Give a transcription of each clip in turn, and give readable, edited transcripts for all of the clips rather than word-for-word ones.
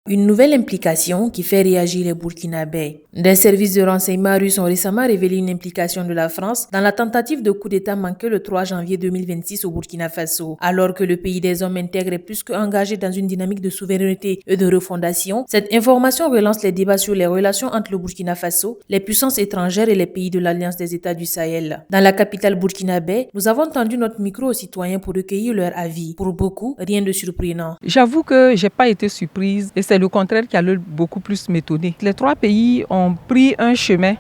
Une nouvelle implication qui fait réagir les Burkinabés. Des services de renseignement russes ont récemment révélé une implication de la France dans la tentative de coup d'État manqué le 3 janvier 2026 au Burkina Faso. Alors que le pays des hommes intègres est plus qu'engagé dans une dynamique de souveraineté et de refondation, cette information relance les débats sur les relations entre le Burkina Faso, les puissances étrangères et les pays de l'Alliance des États du Sahel. Dans la capitale burkinabé, nous avons tendu notre micro aux citoyens pour recueillir leur avis. Pour beaucoup, rien de surprenant. J'avoue que je n'ai pas été surprise et c'est le contraire qui allait beaucoup plus m'étonner. Les trois pays ont pris un chemin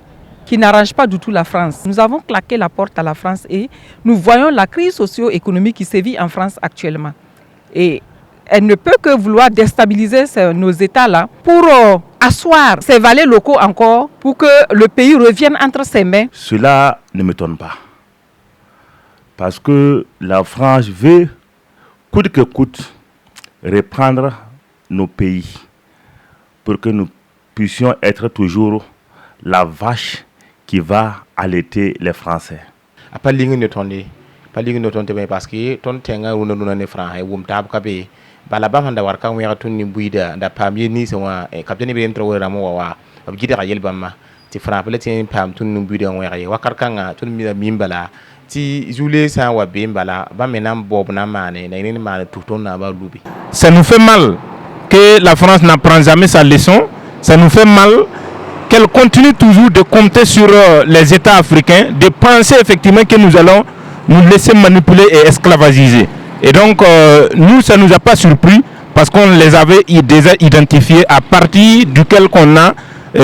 qui n'arrange pas du tout la France. Nous avons claqué la porte à la France et nous voyons la crise socio-économique qui sévit en France actuellement. Et elle ne peut que vouloir déstabiliser nos États-là pour asseoir ses valets locaux encore pour que le pays revienne entre ses mains. Cela ne m'étonne pas. Parce que la France veut, coûte que coûte, reprendre nos pays pour que nous puissions être toujours la vache qui va allaiter les Français. Pas ligne de tonner, parce que ton tenga ou non ne franc et wum tab kabé. Balabam da warka mu yatun ni buida da pamier ni sewa e kapteni be entro wera mo wa abjida yel bamma ti franc pele ti pam tun ni buida mo ya wakar kanga tun mi mimbala ti joulé sa wa bimbala ba menam bob na mané na ni mané tout ton na ba lubi. Ça nous fait mal que la France n'apprend jamais sa leçon. Ça nous fait mal qu'elle continue toujours de compter sur les États africains, de penser effectivement que nous allons nous laisser manipuler et esclavagiser. Et donc, nous, ça ne nous a pas surpris parce qu'on les avait déjà identifiés à partir duquel on a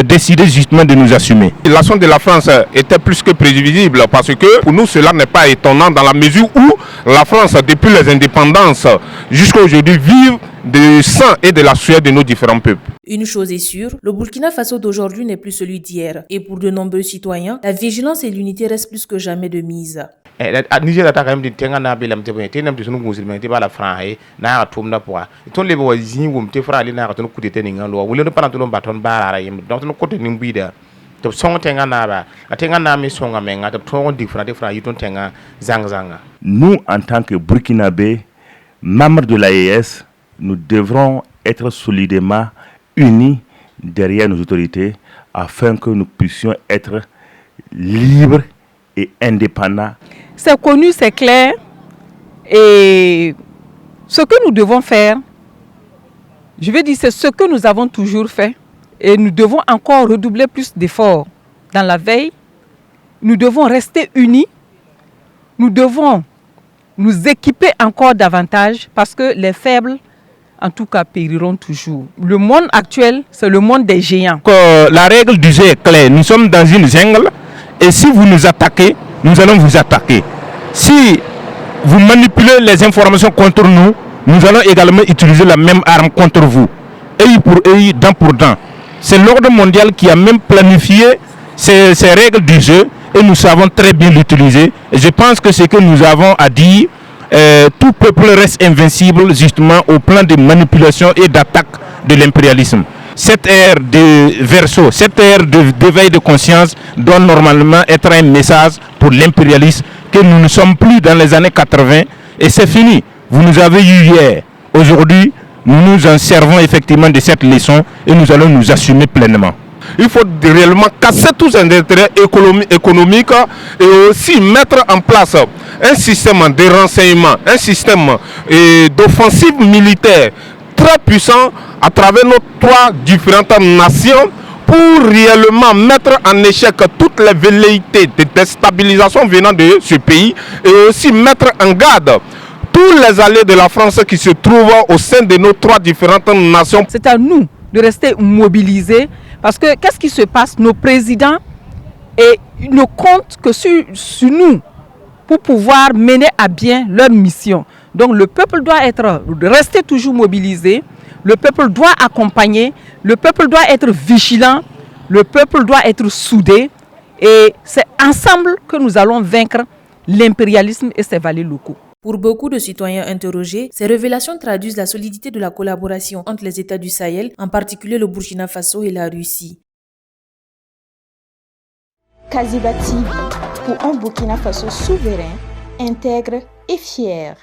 décidé justement de nous assumer. L'action de la France était plus que prévisible parce que pour nous, cela n'est pas étonnant dans la mesure où la France, depuis les indépendances jusqu'à aujourd'hui, vit du sang et de la sueur de nos différents peuples. Une chose est sûre, le Burkina Faso d'aujourd'hui n'est plus celui d'hier. Et pour de nombreux citoyens, la vigilance et l'unité restent plus que jamais de mise. Niger ata kam di tenga na belam te boy tenam di sunu musulman te bala franc na ga tum na poa ton le bo zin wum te fra ali na ga ton kute te ninga lo wule no pana ton baton bara yim donc ton kote nim bida to songa tenga na ba atenga na mi songa menga to ton different te fra yiton tenga zanga. Nous, en tant que Burkinabés, membres de l'AES, nous devrons être solidement unis derrière nos autorités afin que nous puissions être libres et indépendants. C'est connu, c'est clair. Et ce que nous devons faire, je veux dire, c'est ce que nous avons toujours fait. Et nous devons encore redoubler plus d'efforts dans la veille. Nous devons rester unis. Nous devons nous équiper encore davantage parce que les faibles, en tout cas, périront toujours. Le monde actuel, c'est le monde des géants. La règle du jeu est claire. Nous sommes dans une jungle et si vous nous attaquez, nous allons vous attaquer. Si vous manipulez les informations contre nous, nous allons également utiliser la même arme contre vous. Œil pour œil, dent pour dent. C'est l'ordre mondial qui a même planifié ces règles du jeu et nous savons très bien l'utiliser. Et je pense que ce que nous avons à dire, tout peuple reste invincible justement au plan de manipulation et d'attaque de l'impérialisme. Cette ère de verso, cette ère d'éveil de conscience doit normalement être un message pour l'impérialisme que nous ne sommes plus dans les années 80 et c'est fini. Vous nous avez eu hier. Aujourd'hui, nous nous en servons effectivement de cette leçon et nous allons nous assumer pleinement. Il faut réellement casser tous ces intérêts économiques et aussi mettre en place un système de renseignement, un système d'offensive militaire très puissant à travers nos trois différentes nations pour réellement mettre en échec toutes les velléités de déstabilisation venant de ce pays et aussi mettre en garde tous les alliés de la France qui se trouvent au sein de nos trois différentes nations. C'est à nous de rester mobilisés parce que qu'est-ce qui se passe? Nos présidents ne comptent que sur nous pour pouvoir mener à bien leur mission. Donc le peuple doit rester toujours mobilisé, le peuple doit accompagner, le peuple doit être vigilant, le peuple doit être soudé et c'est ensemble que nous allons vaincre l'impérialisme et ses valets locaux. Pour beaucoup de citoyens interrogés, ces révélations traduisent la solidité de la collaboration entre les États du Sahel, en particulier le Burkina Faso et la Russie. Kaziba TV, pour un Burkina Faso souverain, intègre et fier.